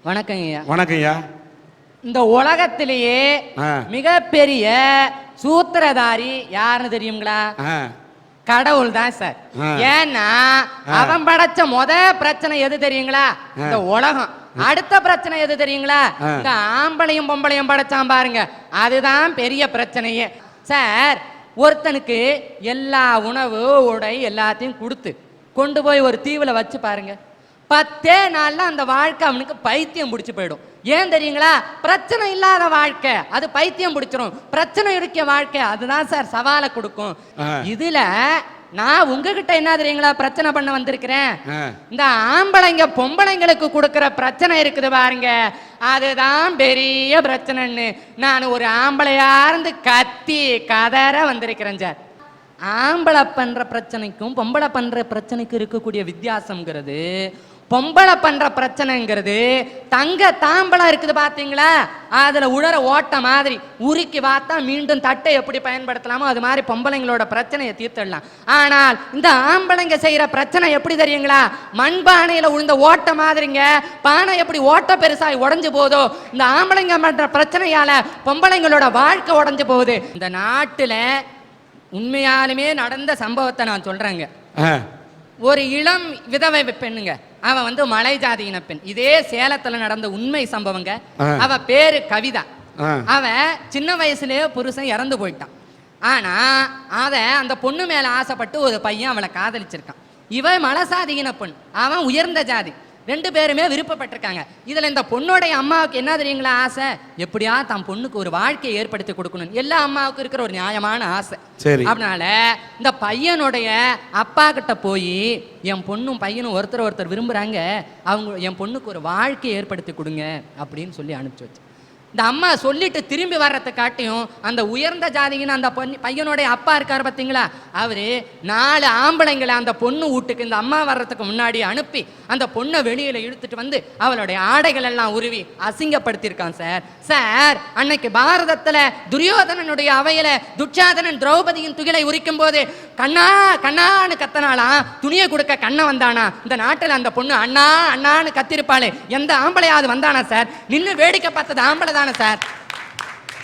வணக்கங்க ஐயா. வணக்கம் ஐயா. இந்த உலகத்திலேயே மிகப்பெரிய சூத்திரதாரி யாருன்னு தெரியுங்களா? கடவுள் தான் சார். ஏன்னா அவன் படைச்ச பிரச்சனை எது தெரியுங்களா? இந்த உலகம். அடுத்த பிரச்சனை எது தெரியுங்களா? இந்த ஆம்பளையும் பொம்பளையும் படைச்சான் பாருங்க, அதுதான் பெரிய பிரச்சனையே சார். ஒருத்தனுக்கு எல்லா உணவு உடை எல்லாத்தையும் கொடுத்து கொண்டு போய் ஒரு தீவுல வச்சு பாருங்க, 10 நாள்ல அந்த வாழ்க்கை அவனுக்கு பைத்தியம் பிடிச்சு போயிடும். ஏன் தெரியுங்களா? பிரச்சனை இல்லாத வாழ்க்கை அது பைத்தியம் பிடிச்சிரும். பிரச்சனை இருக்க வாழ்க்கை அதுதான் சார் சவாலை கொடுக்கும். இதுல நான் உங்ககிட்ட என்ன தெரியுங்களா பிரச்சனை பண்ண வந்திருக்கிறேன். இந்த ஆம்பளைங்க பொம்பளைங்களுக்கு கொடுக்கிற பிரச்சனை இருக்குது பாருங்க, அதுதான் பெரிய பிரச்சனைன்னு நான் ஒரு ஆம்பளையா இருந்து கத்தி கதற வந்திருக்கிறேன் சார். ஆம்பளை பண்ற பிரச்சனைக்கும் பொம்பளை பண்ற பிரச்சனைக்கும் இருக்கக்கூடிய வித்தியாசம்ங்கிறது, பொம்பளை பண்ற பிரச்சனைங்கிறது தங்க தாம்பளம் இருக்குது பாத்தீங்களா, அதுல உடற ஓட்ட மாதிரி உருக்கி பார்த்தா மீண்டும் தட்டை எப்படி பயன்படுத்தலாமோ அது மாதிரி பொம்பளைங்களோட பிரச்சனையை தீர்த்திடலாம். ஆனால் இந்த ஆம்பளைங்க செய்யற பிரச்சனை எப்படி தெரியுங்களா? மண்பானையில உழுந்த ஓட்ட மாதிரிங்க. பானை எப்படி ஓட்ட பெருசாய் உடஞ்சு போதோ, இந்த ஆம்பளைங்க பண்ற பிரச்சனையால பொம்பளைங்களோட வாழ்க்கை உடஞ்சு போகுது. இந்த நாட்டுல உண்மையாலுமே நடந்த சம்பவத்தை நான் சொல்றேங்க. ஒரு இளம் விதவை பெண்ணுங்க, அவ மலை ஜாதியின பெண். இதே சேலத்துல நடந்த உண்மை சம்பவங்க. அவ பேரு கவிதா. அவ சின்ன வயசுலயே புருஷன் இறந்து போயிட்டான். ஆனா அந்த பொண்ணு மேல ஆசைப்பட்டு ஒரு பையன் அவளை காதலிச்சிருக்கான். இவ மலசாதியின பெண், அவன் உயர்ந்த ஜாதி. 2 பேருமே விருப்பப்பட்டிருக்காங்க. இதுல இந்த பொண்ணோடைய அம்மாவுக்கு என்ன தெரியுங்களா ஆசை? எப்படியா தன் பொண்ணுக்கு ஒரு வாழ்க்கையை ஏற்படுத்தி கொடுக்கணும். எல்லா அம்மாவுக்கும் இருக்கிற ஒரு நியாயமான ஆசை. அதனால இந்த பையனுடைய அப்பா கிட்ட போய், என் பொண்ணும் பையனும் ஒருத்தர் விரும்புறாங்க, அவங்க என் பொண்ணுக்கு ஒரு வாழ்க்கையை ஏற்படுத்தி கொடுங்க அப்படின்னு சொல்லி அனுப்பிச்சு வச்சு, இந்த அம்மா சொல்லிட்டு திரும்பி வர்றதை காட்டியும் அந்த உயர்ந்த ஜாதின்னு அந்த பையனுடைய அப்பா இருக்காரு பார்த்தீங்களா, அவரு 4 ஆம்பளைங்களை அந்த பொண்ணு வீட்டுக்கு இந்த அம்மா வர்றதுக்கு முன்னாடி அனுப்பி அந்த பொண்ணை வெளியில இழுத்துட்டு வந்து அவளுடைய ஆடைகள் எல்லாம் உருவி அசிங்கப்படுத்தியிருக்கான் சார். சார், அன்னைக்கு பாரதத்துல துரியோதனனுடைய அவையில துச்சாதனன் திரௌபதியின் துகிலை உரிக்கும் போது கண்ணா கண்ணான்னு கத்தனாலாம், துணியை கொடுக்க கண்ண வந்தானா? இந்த நாட்டுல அந்த பொண்ணு அண்ணா அண்ணான்னு கத்திருப்பாளே, எந்த ஆம்பளையாவது வந்தானா சார்? நின்று வேடிக்கை பார்த்தது ஆம்பளை தானே சார்.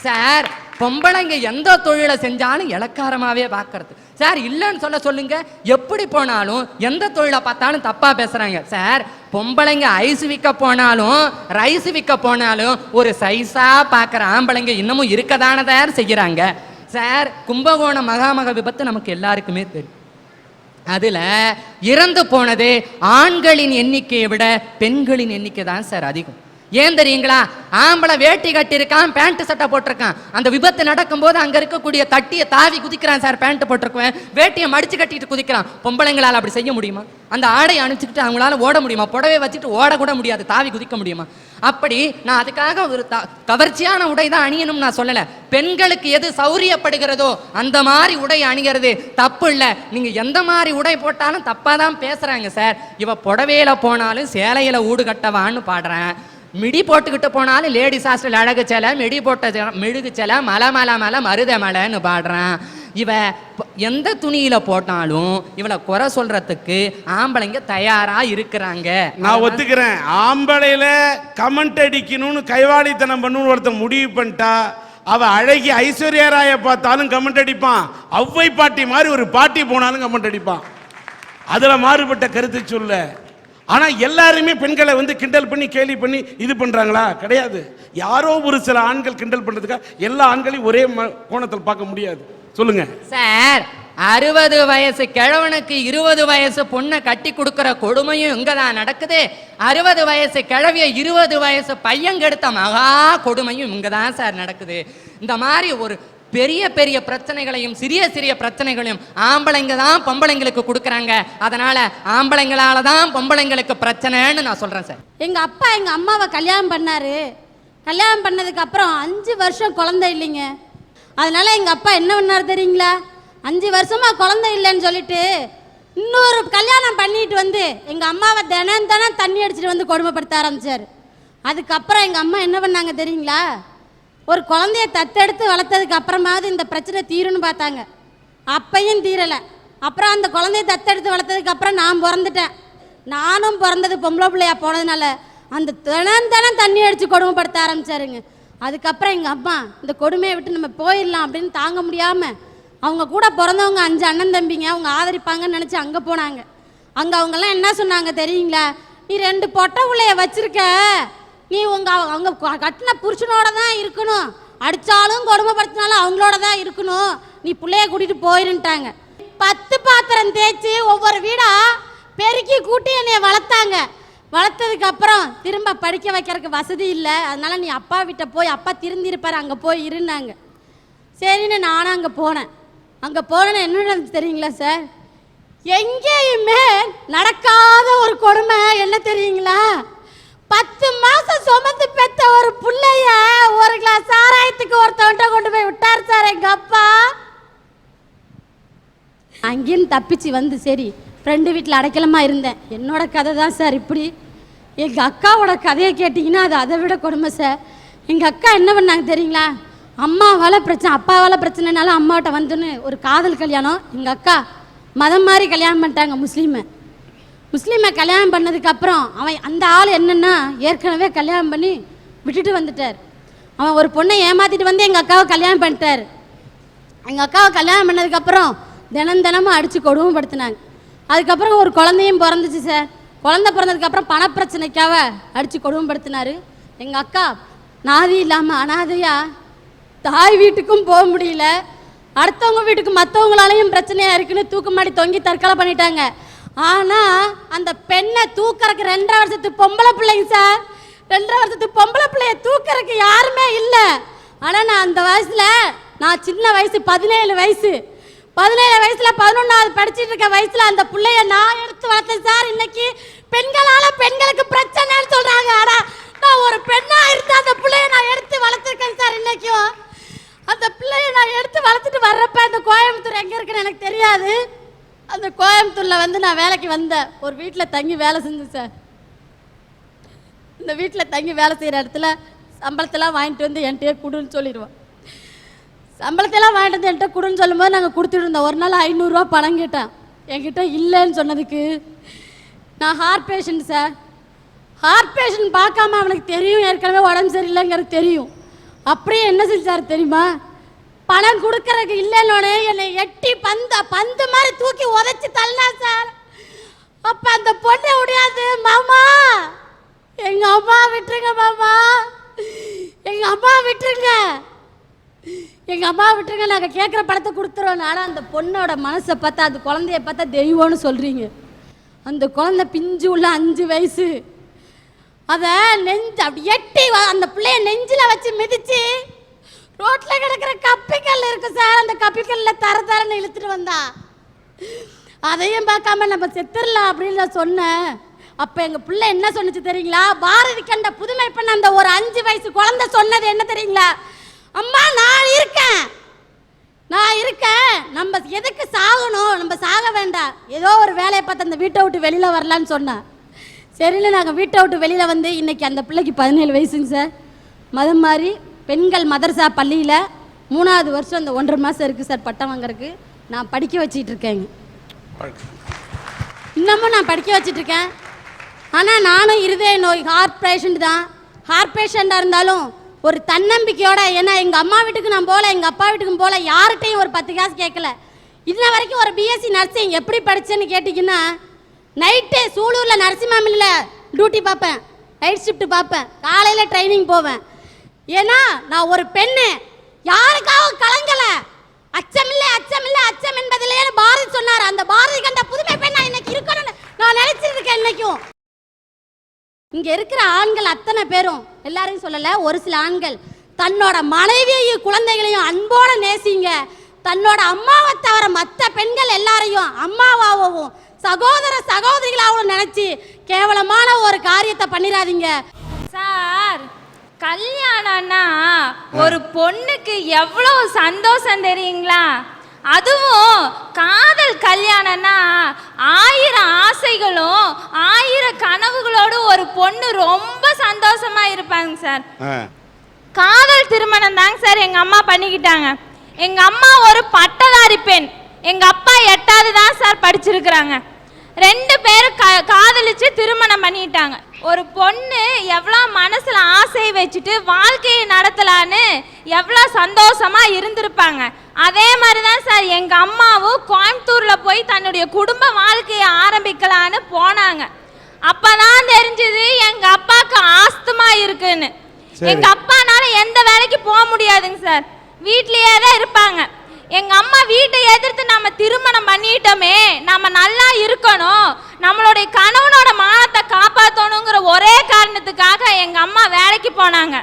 சார், பொம்பளைங்க எந்த தொழிலை செஞ்சாலும் இலக்காரமாவே பார்க்கறது சார். இல்லைன்னு சொல்லுங்க, எப்படி போனாலும் எந்த தொழிலை பார்த்தாலும் தப்பா பேசுறாங்க சார். பொம்பளைங்க ஐஸ் விற்க போனாலும் ரைஸ் விற்க போனாலும் ஒரு சைஸா பார்க்குற ஆம்பளைங்க இன்னமும் இருக்கதானதார் செய்யறாங்க சார். கும்பகோணம் மகாமக விபத்து நமக்கு எல்லாருக்குமே தெரியும். அதுல இறந்து போனது ஆண்களின் எண்ணிக்கையை விட பெண்களின் எண்ணிக்கை தான் சார் அதிகம். ஏன் தெரியுங்களா? ஆம்பளை வேட்டி கட்டி இருக்கான், பேண்ட் சட்டை போட்டிருக்கான். அந்த விபத்து நடக்கும் போது அங்க இருக்கக்கூடிய தட்டியை தாவி குதிக்கிறான் சார். பேண்ட் போட்டிருக்குவேன், வேட்டியை மடிச்சு கட்டிட்டு குதிக்கிறான். பொம்பளைங்களால அப்படி செய்ய முடியுமா? அந்த ஆடையை அணிச்சுக்கிட்டு அவங்களால ஓட முடியுமா? புடவை வச்சுட்டு ஓட கூட முடியாது, தாவி குதிக்க முடியுமா? அப்படி நான் அதுக்காக ஒரு கவர்ச்சியான உடை தான் அணியணும் நான் சொல்லல. பெண்களுக்கு எது சௌரியப்படுகிறதோ அந்த மாதிரி உடை அணிகிறது தப்பு இல்லை. நீங்க எந்த மாதிரி உடை போட்டாலும் தப்பா தான் பேசுறாங்க சார். இவ புடவையில போனாலும் சேலையில ஊடு கட்டவான்னு பாடுறேன், மிடி போட்டுக்கிட்டு போனாலும் லேடிஸ் ஹாஸ்டல் அழகு சேலை, மிடி போட்ட மெழுகு சேலை, மலை மலை மலை மருத மலைன்னு பாடுறான். இவ எந்த துணியில போட்டாலும் இவளை குறை சொல்றதுக்கு ஆம்பளைங்க தயாரா இருக்கிறாங்க. நான் ஒத்துக்கிறேன், ஆம்பளையில கமெண்ட் அடிக்கணும்னு கைவாளித்தனம் பண்ணு ஒருத்தன் முடிவு பண்ணிட்டா, அவ அழகி ஐஸ்வர்யா ராய பார்த்தாலும் கமெண்ட் அடிப்பான், அவ்வை பாட்டி மாதிரி ஒரு பாட்டி போனாலும் கமெண்ட் அடிப்பான். அதுல மாறுபட்ட கருத்து சொல்ல. ஆனா எல்லாருமே பெண்களை கிண்டல் பண்ணி கேலி பண்ணி இது பண்றாங்களா? கிடையாது. யாரோ ஒரு சில ஆண்கள் கிண்டல் பண்றதுக்காக எல்லா ஆண்களையும் ஒரே கோணத்தில் பார்க்க முடியாது. சொல்லுங்க சார். 60 வயசு கிழவனுக்கு 20 வயசு பொண்ணை கட்டி கொடுக்கிற கொடுமையும் இங்கதான் நடக்குது. 60 வயசு கிழவிய 20 வயசு பையன் கெடுத்த மகா கொடுமையும் இங்கதான் சார் நடக்குது. இந்த மாதிரி ஒரு பெரிய பெரிய பிரச்சனைகளையும் சிறிய சிறிய பிரச்சனைகளையும் ஆம்பளைங்க தான் பொம்பளைங்களுக்கு கொடுக்குறாங்க. அதனால ஆம்பளைங்களால தான் பொம்பளைங்களுக்கு பிரச்சனைன்னு நான் சொல்றேன் சார். எங்க அப்பா எங்க அம்மாவை கல்யாணம் பண்ணாரு. கல்யாணம் பண்ணதுக்கு அப்புறம் 5 வருஷம் குழந்தை இல்லைங்க. அதனால எங்க அப்பா என்ன பண்ணாரு தெரியுங்களா? 5 வருஷமா குழந்தை இல்லைன்னு சொல்லிட்டு இன்னொரு கல்யாணம் பண்ணிட்டு எங்க அம்மாவை தினம் தண்ணி அடிச்சுட்டு கொடுமைப்படுத்த ஆரம்பிச்சாரு. அதுக்கப்புறம் எங்க அம்மா என்ன பண்ணாங்க தெரியுங்களா? ஒரு குழந்தைய தத்தெடுத்து வளர்த்ததுக்கு அப்புறமாவது இந்த பிரச்சனை தீரும்னு பார்த்தாங்க. அப்பையும் தீரலை. அப்புறம் அந்த குழந்தைய தத்தெடுத்து வளர்த்ததுக்கு அப்புறம் நான் பிறந்துட்டேன். நானும் பிறந்தது பொம்பளை பிள்ளையா போனதுனால அந்த தினம் தண்ணி அடித்து கொடுமைப்படுத்த ஆரம்பிச்சாருங்க. அதுக்கப்புறம் எங்கள் அம்மா இந்த கொடுமையை விட்டு நம்ம போயிடலாம் அப்படின்னு தாங்க முடியாமல் அவங்க கூட பிறந்தவங்க 5 அண்ணன் தம்பிங்க அவங்க ஆதரிப்பாங்கன்னு நினச்சி அங்கே போனாங்க. அங்கே அவங்கெல்லாம் என்ன சொன்னாங்க தெரியுங்களா? நீ 2 பொட்டை பிள்ளைய வச்சிருக்க, நீ அவங்க கட்டின புருஷனோட தான் இருக்கணும், அடித்தாலும் கொடுமைப்படுத்தினாலும் அவங்களோட தான் இருக்கணும், நீ பிள்ளைய கூட்டிகிட்டு போயிருன்ட்டாங்க. 10 பாத்திரம் தேய்ச்சி ஒவ்வொரு வீடாக பெருக்கி கூட்டி என்னைய வளர்த்தாங்க. வளர்த்ததுக்கு அப்புறம் திரும்ப படிக்க வைக்கிறதுக்கு வசதி இல்லை, அதனால நீ அப்பா வீட்டை போய் அப்பா திருந்திருப்பார் அங்கே போய் இருந்தாங்க. சரின்னு நானும் அங்கே போனேன். அங்கே போனேன்னு என்ன நடந்துச்சு தெரியுங்களா சார்? எங்கேயுமே நடக்காத ஒரு கொடுமை என்ன தெரியுங்களா? 10 மாசம் சுமந்து பெற்ற ஒரு பிள்ளைய ஒரு கிளாஸ் சாராயத்துக்கு ஒருத்தவன்ட்ட கொண்டு போய் விட்டார் சார் எங்க அப்பா. அங்கேயும் தப்பிச்சு வந்து சரி ஃப்ரெண்டு வீட்டில் அடைக்கலமா இருந்தேன். என்னோட கதை தான் சார் இப்படி. எங்கள் அக்காவோட கதையை கேட்டிங்கன்னா அது அதை விட கொடுமை சார். எங்கள் அக்கா என்ன பண்ணாங்க தெரியுங்களா? அம்மாவால் பிரச்சனை அப்பாவால் பிரச்சனைனால அம்மாவிட்ட வந்துன்னு ஒரு காதல் கல்யாணம். எங்கள் அக்கா மதம் மாதிரி கல்யாணம் பண்ணிட்டாங்க. முஸ்லீமை கல்யாணம் பண்ணதுக்கப்புறம் அவன் அந்த ஆள் என்னென்னா ஏற்கனவே கல்யாணம் பண்ணி விட்டுட்டு வந்துட்டார். அவன் ஒரு பொண்ணை ஏமாற்றிட்டு வந்து எங்கள் அக்காவை கல்யாணம் பண்ணிட்டார். எங்கள் அக்காவை கல்யாணம் பண்ணதுக்கப்புறம் தினமும் அடித்து கொடுமைப்படுத்தினாங்க. அதுக்கப்புறம் ஒரு குழந்தையும் பிறந்துச்சு சார். குழந்தை பிறந்ததுக்கப்புறம் பணப்பிரச்சனைக்காக அடித்து கொடுமைப்படுத்தினார். எங்கள் அக்கா நாதி இல்லாமல் அனாதையாக தாய் வீட்டுக்கும் போக முடியல, அடுத்தவங்க வீட்டுக்கு மற்றவங்களாலையும் பிரச்சனையாக இருக்குன்னு தூக்கு மாடி தொங்கி தற்கொலை பண்ணிட்டாங்க. ஆனால் அந்த பெண்ணை தூக்கறக்கு 2.5 வருஷத்து பொம்பளை பிள்ளைங்க சார். 2.5 வருஷத்து பொம்பளை பிள்ளைய தூக்கறக்கு யாருமே இல்லை. ஆனால் நான் அந்த வயசில் நான் சின்ன வயசு 17 வயசு 11வது படிச்சுட்டு இருக்க வயசில் அந்த பிள்ளைய நான் எடுத்து வளர்த்தேன் சார். இன்னைக்கு பெண்களால் பெண்களுக்கு பிரச்சனைன்னு சொல்கிறாங்க. ஆனால் நான் ஒரு பெண்ணாக இருந்தால் அந்த பிள்ளைய நான் எடுத்து வளர்த்துருக்கேன் சார். இன்னைக்கும் அந்த பிள்ளைய நான் எடுத்து வளர்த்துட்டு வர்றப்ப அந்த கோயம்புத்தூர் எங்கே இருக்குன்னு எனக்கு தெரியாது. அந்த கோயம்புத்தூரில் வந்து நான் வேலைக்கு வந்தேன். ஒரு வீட்டில் தங்கி வேலை செஞ்சேன் சார். இந்த வீட்டில் தங்கி வேலை செய்கிற இடத்துல சம்பளத்தெல்லாம் வாங்கிட்டு வந்து என்கிட்டயே கொடுன்னு சொல்லிடுவோம். சம்பளத்தெல்லாம் வாங்கிட்டு வந்து என்கிட்ட கொடுன்னு சொல்லும்போது நாங்கள் கொடுத்துட்டு இருந்தோம். ஒரு நாள் 500 ரூபா பணம் கேட்டேன். என்கிட்ட இல்லைன்னு சொன்னதுக்கு நான் heart patient sir. Heart patient பார்க்காம அவனுக்கு தெரியும் ஏற்கனவே உடம்பு சரியில்லைங்கிறது தெரியும். அப்படியே என்ன செஞ்சார் தெரியுமா? பணம் கொடுக்கறதுக்கு இல்லைன்னொடனே என்னை எட்டி பந்து மாதிரி தூக்கி உதைச்சி தள்ளா சார். அப்போ அந்த பொண்ணை முடியாது, மாமா எங்கள் அம்மா விட்டுருங்க, மாமா எங்கள் அம்மா விட்டுருங்க, எங்கள் அம்மா விட்டுருங்க, நாங்கள் கேட்குற பணத்தை கொடுத்துருவோம். ஆனால் அந்த பொண்ணோட மனசை பார்த்தா அந்த குழந்தைய பார்த்தா தெய்வம்னு சொல்கிறீங்க. அந்த குழந்தை பிஞ்சு உள்ள 5 வயசு. அதை நெஞ்சு அப்படி எட்டி அந்த பிள்ளைய நெஞ்சில் வச்சு மிதிச்சு ரோட்டில் கிடக்கிற கப்பிக்கல் இருக்கு சார், அந்த கப்பிக்கல்லில் தரன்னு இழுத்துட்டு வந்தா. அதையும் பார்க்காம நம்ம செத்துடலாம் அப்படின்னு நான் சொன்னேன். அப்போ எங்கள் பிள்ளை என்ன சொன்னிச்சு தெரியுங்களா? பாரதி கண்ட புதுமை பண்ண அந்த ஒரு 5 வயசு குழந்தை சொன்னது என்ன தெரியுங்களா? அம்மா நான் இருக்கேன், நம்ம எதுக்கு சாகணும், நம்ம சாக வேண்டாம், ஏதோ ஒரு வேலையை பார்த்து அந்த வீட்டை விட்டு வெளியில் வரலான்னு சொன்னேன். சரின்னு நாங்கள் வீட்டை விட்டு வெளியில் வந்து இன்றைக்கி அந்த பிள்ளைக்கு 17 வயசுங்க சார். மதம் மாதிரி பெண்கள் மதரசா பள்ளியில் 3வது வருஷம் அந்த 1.5 மாதம் இருக்குது சார் பட்டம் வாங்குறதுக்கு. நான் படிக்க வச்சிட்டு இருக்கேங்க. இன்னமும் நான் படிக்க வச்சிட்ருக்கேன். ஆனால் நானும் இருதய நோய் ஹார்ட் பேஷண்ட் தான். ஹார்ட் பேஷண்ட்டாக இருந்தாலும் ஒரு தன்னம்பிக்கையோட, ஏன்னா எங்கள் அம்மா வீட்டுக்கு நான் போகல, எங்கள் அப்பா வீட்டுக்கும் போகல, யார்கிட்டையும் ஒரு 10 காசு கேட்கல. இன்ன வரைக்கும் ஒரு பிஎஸ்சி நர்சிங் எப்படி படித்தேன்னு கேட்டிங்கன்னா, நைட்டு சூலூரில் நரசிம்மாமில்ல டியூட்டி பார்ப்பேன், நைட் ஷிஃப்ட் பார்ப்பேன், காலையில் ட்ரைனிங் போவேன். ஏன்னா நான் ஒரு பெண்ணு, யாருக்காக கலங்கலை, அச்சமில்லை அச்சம் என்பதிலே பாரதி சொன்னார். அந்த பாரதி கண்ட புதுமை பெண்ணா இன்னைக்கு இருக்கணும்னு நான் நினைச்சிருக்கேன். இன்னைக்கும் இங்க இருக்கிற ஆண்கள் அத்தனை பேரும், எல்லாரையும் சொல்லல, ஒரு சில ஆண்கள் தன்னோட மனைவியையும் குழந்தைகளையும் அன்போட நேசிங்க. தன்னோட அம்மாவை தவிர மற்ற பெண்கள் எல்லாரையும் அம்மாவாகவும் சகோதரிகளாகவும் நினைச்சு கேவலமான ஒரு காரியத்தை பண்ணிடாதீங்க சார். கல்யாணம்னா ஒரு பொண்ணுக்கு எவ்வளவு சந்தோஷம் தெரியுங்களா? அதுவும் காதல் கல்யாணம்னா 1000 ஆசைகளும் 1000 கனவுகளோடு ஒரு பொண்ணு ரொம்ப சந்தோஷமா இருப்பாங்க சார். காதல் திருமணம் தாங்க சார் எங்க அம்மா பண்ணிக்கிட்டாங்க. எங்க அம்மா ஒரு பட்டதாரி பெண், எங்க அப்பா 8வது தான் சார் படிச்சிருக்கிறாங்க. 2 பேரும் காதலிச்சு திருமணம் பண்ணிட்டாங்க. ஒரு பொண்ணு எவ்வளோ மனசுல ஆசை வச்சுட்டு வாழ்க்கையை நடத்தலான்னு எவ்வளோ சந்தோஷமா இருந்திருப்பாங்க. அதே மாதிரி தான் சார் எங்க அம்மாவும் கோயம்புத்தூர்ல போய் தன்னுடைய குடும்ப வாழ்க்கையை ஆரம்பிக்கலான்னு போனாங்க. அப்பதான் தெரிஞ்சது எங்க அப்பாவுக்கு ஆஸ்துமா இருக்குன்னு. எங்க அப்பானால எந்த வேலைக்கு போக முடியாதுங்க சார், வீட்லயே தான் இருப்பாங்க. எங்க அம்மா வீட்டை எதிர்த்து நம்ம திருமணம் பண்ணிட்டோமே, நம்ம நல்லா இருக்கணும், நம்மளுடைய கணவனோட மானத்தை காப்பாற்றணுங்கிற ஒரே காரணத்துக்காக எங்க அம்மா வேலைக்கு போனாங்க.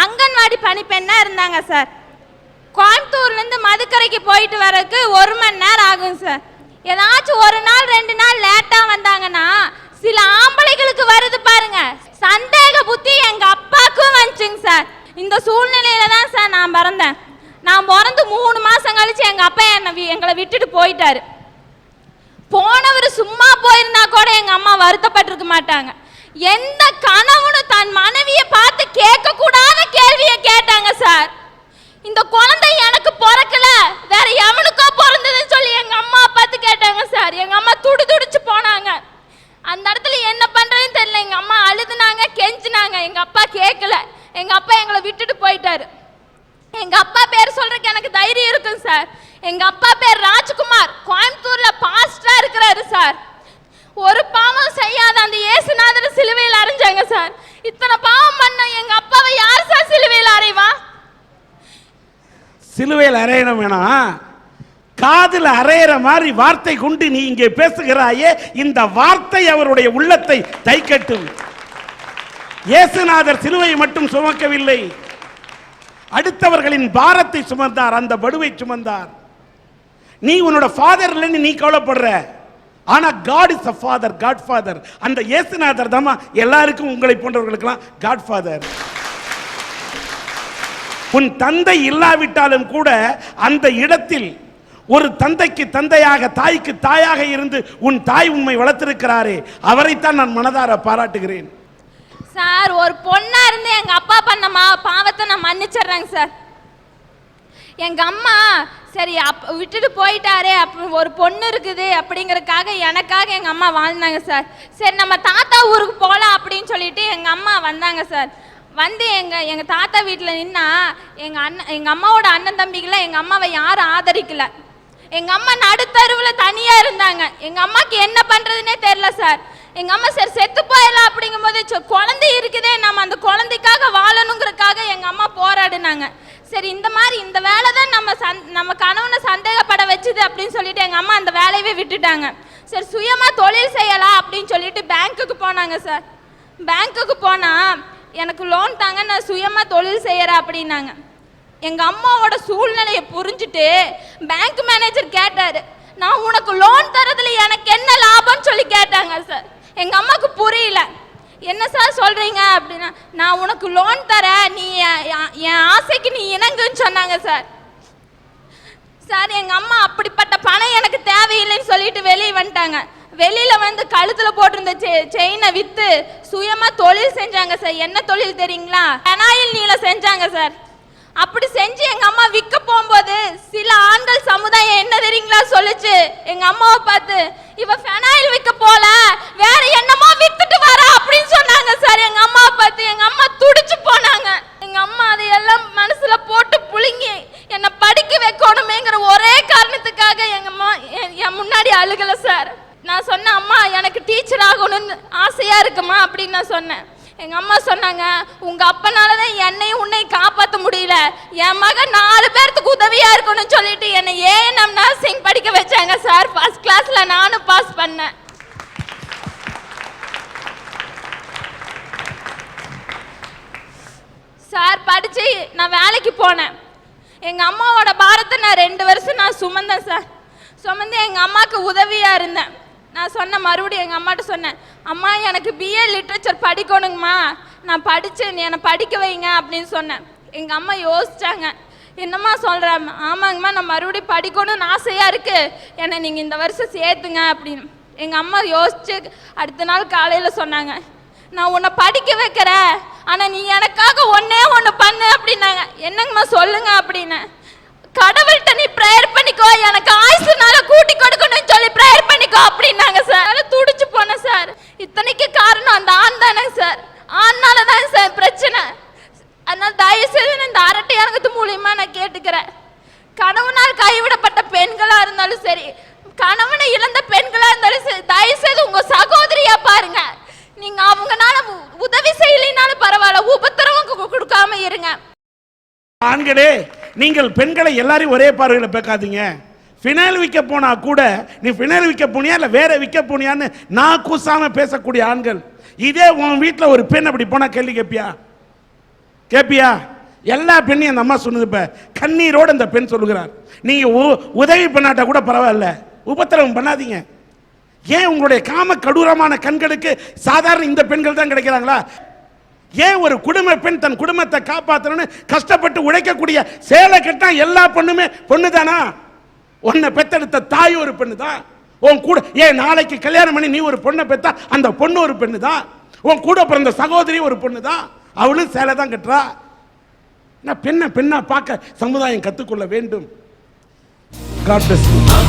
அங்கன்வாடி பணிப்பெண்ணா இருந்தாங்க சார். கோயம்புத்தூர்ல இருந்து மதுக்கரைக்கு போயிட்டு வரக்கு 1 மணி நேரம் ஆகும் சார். ஏதாச்சும் 1 நாள் 2 நாள் லேட்டா வந்தாங்கன்னா சில ஆம்பளைகளுக்கு வருது பாருங்க சந்தேக புத்தி, எங்க அப்பாவுக்கும் வந்துச்சுங்க சார். இந்த சூழ்நிலையில தான் சார் நான் பிறந்தேன். நான் பிறந்து 3 மாசம் கழிச்சு எங்க அப்பா எங்களை விட்டுட்டு போயிட்டாரு. போனவர் சும்மா போயிருந்தா கூட எங்க அம்மா வருத்தப்பட்டிருக்க மாட்டாங்க. எந்த கணவனும் தன் மனைவியை பார்த்து கேட்க கூடாத கேள்வியை கேட்டாங்க சார். இந்த குழந்தை எனக்கு பிறக்கல, வேற எவனுக்கோ பிறந்ததுன்னு சொல்லி எங்க அம்மா பார்த்து கேட்டாங்க சார். எங்க அம்மா துடிச்சு போனாங்க. அந்த இடத்துல என்ன பண்றதுன்னு தெரியல. எங்க அம்மா அழுதுனாங்க, கெஞ்சினாங்க. எங்க அப்பா கேட்கல. எங்க அப்பா எங்களை விட்டுட்டு போயிட்டாரு. எங்க அப்பா பேர் சொல்றதுக்கு எனக்கு தைரியம் இருக்குங்க சார். எங்க அப்பா பேர் ராஜ்குமார், கோயம்புத்தூர்ல பாஸ்டரா இருக்கிறாரு சார். ஒரு பாவம் செய்யாத அந்த இயேசுநாதர் சிலுவையில் அறைஞ்சாங்க சார். இத்தனை பாவம் பண்ண எங்க அப்பாவை யார் சார் சிலுவையில் அறைவா? சிலுவையில் அறையணும் வேணாம், காதில் அறையிற மாதிரி வார்த்தை கொண்டு நீ இங்கே பேசுகிறாயே, இந்த வார்த்தை அவருடைய உள்ளத்தை தைக்கட்டும். இயேசுநாதர் சிலுவையை மட்டும் சுமக்கவில்லை, அடுத்தவர்களின் பாரத்தை சுமந்தார், அந்த படுவை சுமந்தார். நீ உன்னோட ஃபாதர் இல்லைன்னு நீ கவலைப்படுற, ஆனா God is a father, God father. அந்த இயேசுநாதர் தான் எல்லாருக்கும், உங்களை போன்றவர்களுக்கெல்லாம் காட் ஃபாதர். உன் தந்தை இல்லாவிட்டாலும் கூட அந்த இடத்தில் ஒரு தந்தைக்கு தந்தையாக, தாய்க்கு தாயாக இருந்து உன் தாய் உண்மை வளர்த்திருக்கிறாரே, அவரைத்தான் நான் மனதார பாராட்டுகிறேன் சார். ஒரு பொண்ணா இருந்து எங்க அப்பா பண்ண பாவத்தை நான் மன்னிச்சிடுறேங்க சார். எங்க அம்மா சரி விட்டுட்டு போயிட்டாரே, ஒரு பொண்ணு இருக்குது அப்படிங்கறதுக்காக எனக்காக எங்க அம்மா வாழ்ந்தாங்க சார். சரி நம்ம தாத்தா ஊருக்கு போகலாம் அப்படின்னு சொல்லிட்டு எங்க அம்மா வந்தாங்க சார். வந்து எங்க தாத்தா வீட்டில் நின்னா எங்க அம்மாவோட அண்ணன் தம்பிகளை எங்க அம்மாவை யாரும் ஆதரிக்கல. எங்க அம்மா நடுத்தருவில் தனியா இருந்தாங்க. எங்க அம்மாக்கு என்ன பண்றதுன்னே தெரியல சார். எங்க அம்மா சரி செத்து போயிடலாம் அப்படிங்கும் போது குழந்தை இருக்குதே, நம்ம அந்த குழந்தைக்காக வாழணுங்கிறதுக்காக எங்க அம்மா போராடினாங்க. சரி இந்த வேலை தான் நம்ம கணவனை சந்தேகப்பட வச்சுது அப்படின்னு சொல்லிட்டு எங்க அம்மா அந்த வேலையவே விட்டுட்டாங்க. சரி சுயமா தொழில் செய்யலாம் அப்படின்னு சொல்லிட்டு பேங்க்குக்கு போனாங்க சார். பேங்க்குக்கு போனா எனக்கு லோன் தாங்க, நான் சுயமா தொழில் செய்யறேன் அப்படின்னாங்க. எங்க அம்மாவோட சூழ்நிலையை புரிஞ்சுட்டு பேங்க் மேனேஜர் கேட்டாரு, நான் உனக்கு லோன் தரதுல எனக்கு என்ன லாபம்னு சொல்லி கேட்டாங்க சார். எங்க அம்மாவுக்கு புரியல. என்ன சார் சொல்றீங்க அப்படின்னா, நான் உனக்கு லோன் தரேன், நீ என் ஆசைக்கு நீ இணங்குன்னு சொன்னாங்க சார். சார் எங்க அம்மா அப்படிப்பட்ட பணம் எனக்கு தேவையில்லைன்னு சொல்லிட்டு வெளியே வந்துட்டாங்க. வெளியில வந்து கழுத்துல போட்டிருந்த செயினை வித்து சுயமா தொழில் செஞ்சாங்க சார். என்ன தொழில் தெரியுங்களா? பெனாயில் நீல செஞ்சாங்க சார். அப்படி செஞ்சு எங்க அம்மா விற்க போகும்போது சில ஆண்கள் சமுதாயம் என்ன தெரியுங்களா சொல்லுச்சு எங்க அம்மாவை பார்த்து, இவ பெனாயில் விற்க போல வேற என்னமோ வித்துட்டு வர அப்படின்னு சொன்னாங்க சார். எங்க அம்மாவை பார்த்து எங்க அம்மா துடிச்சு போனாங்க. எங்க அம்மா அதையெல்லாம் மனசுல போட்டு புழுங்கி என்னை படிக்க வைக்கணுமேங்கிற ஒரே காரணத்துக்காக எங்க அம்மா என் முன்னாடி அழுகல சார். நான் சொன்னேன், அம்மா எனக்கு டீச்சர் ஆகணும்னு ஆசையா இருக்குமா அப்படின்னு நான் சொன்னேன். எங்க அம்மா சொன்னாங்க, உங்க அப்பனாலதான் என்னையும் உன்னை காப்பாற்ற முடியல, என் மகன் 4 பேர்த்துக்கு உதவியா இருக்கணும்னு சொல்லிட்டு என்னை ஏஎன்எம் நர்சிங் படிக்க வச்சாங்க சார். ஃபர்ஸ்ட் கிளாஸ்ல நானும் பாஸ் பண்ணேன் சார். படிச்சு நான் வேலைக்கு போனேன். எங்க அம்மாவோட பாரத்தை நான் 2 வருஷம் நான் சுமந்தேன் சார். சுமந்து எங்க அம்மாவுக்கு உதவியா இருந்தேன். நான் சொன்னேன், மறுபடியும் எங்கள் அம்மாட்ட சொன்னேன், அம்மா எனக்கு பிஏ லிட்ரேச்சர் படிக்கணுங்கம்மா, நான் படித்தேன், என்னை படிக்க வைங்க அப்படின்னு சொன்னேன். எங்கள் அம்மா யோசிச்சாங்க, என்னம்மா சொல்கிறேன்? ஆமாங்கம்மா, நான் மறுபடியும் படிக்கணும்னு ஆசையாக இருக்குது, என்னை நீங்கள் இந்த வருஷம் சேர்த்துங்க அப்படின்னு. எங்கள் அம்மா யோசிச்சு அடுத்த நாள் காலையில் சொன்னாங்க, நான் உன்னை படிக்க வைக்கிறேன், ஆனால் நீ எனக்காக ஒன்றே ஒன்று பண்ணு அப்படின்னாங்க. என்னங்கம்மா சொல்லுங்க அப்படின்னு. கடவுள்கிட்ட நீ ப்ரேயர் பண்ணிக்கோ, எனக்கு ஆயுசுனால கூட்டி கொடுக்கணும்னு சொல்லி ப்ரேயர் பண்ணிக்கோ அப்படின்னாங்க சார். துடிச்சு போனேன் சார். இத்தனைக்கு காரணம் அந்த ஆண் தானே சார். ஆண்னால தான் சார் பிரச்சனை. அதனால தயவு செய்து இந்த அரட்டை அரங்கத்து மூலியமா நான் கேட்டுக்கிறேன். கணவனால் கைவிடப்பட்ட பெண்களா இருந்தாலும் சரி, கணவனை இழந்த பெண்களா இருந்தாலும் சரி, தயவு செய்து உங்க சகோதரியா பாருங்க. நீங்க அவங்கனால உதவி செய்யலைனாலும் பரவாயில்ல, உபத்திரவம் கொடுக்காம இருங்க. ஆண்களே, நீங்கள் பெண்களை எல்லாரையும் ஒரே பார்வையில் பார்க்காதீங்க. ஃபினைல் விற்க போனா கூட நீ ஃபினைல் விற்க போனியா இல்லை வேற விற்க போனியான்னு நான் கூசாம பேசக்கூடிய ஆண்கள். இதே உன் வீட்டில் ஒரு பெண் அப்படி போனா கேள்வி கேட்பியா? எல்லா பெண்ணையும் அந்த அம்மா சொன்னது. இப்ப கண்ணீரோடு அந்த பெண் சொல்லுகிறார், நீங்க உதவி பண்ணாட்டா கூட பரவாயில்ல, உபத்திரவம் பண்ணாதீங்க. ஏன் உங்களுடைய காம கடூரமான கண்களுக்கு சாதாரண இந்த பெண்கள் தான் கிடைக்கிறாங்களா? ஏன் ஒரு குடும்ப பெண் தன் குடும்பத்தை காப்பாற்றணும்னு கஷ்டப்பட்டு உழைக்கக்கூடிய சேலை கட்டா எல்லா பொண்ணுமே பொண்ணு தானா? உன்னை பெத்தெடுத்த தாய் ஒரு பெண்ணு தான். உன் கூட ஏன் நாளைக்கு கல்யாணம் பண்ணி நீ ஒரு பொண்ணை பெத்தா அந்த பொண்ணு ஒரு பெண்ணு தான். உன் கூட பிறந்த சகோதரி ஒரு பொண்ணு தான், அவளும் சேலை தான் கட்டுறா. பெண்ணை பெண்ணா பார்க்க சமுதாயம் கற்றுக்கொள்ள வேண்டும். God bless you.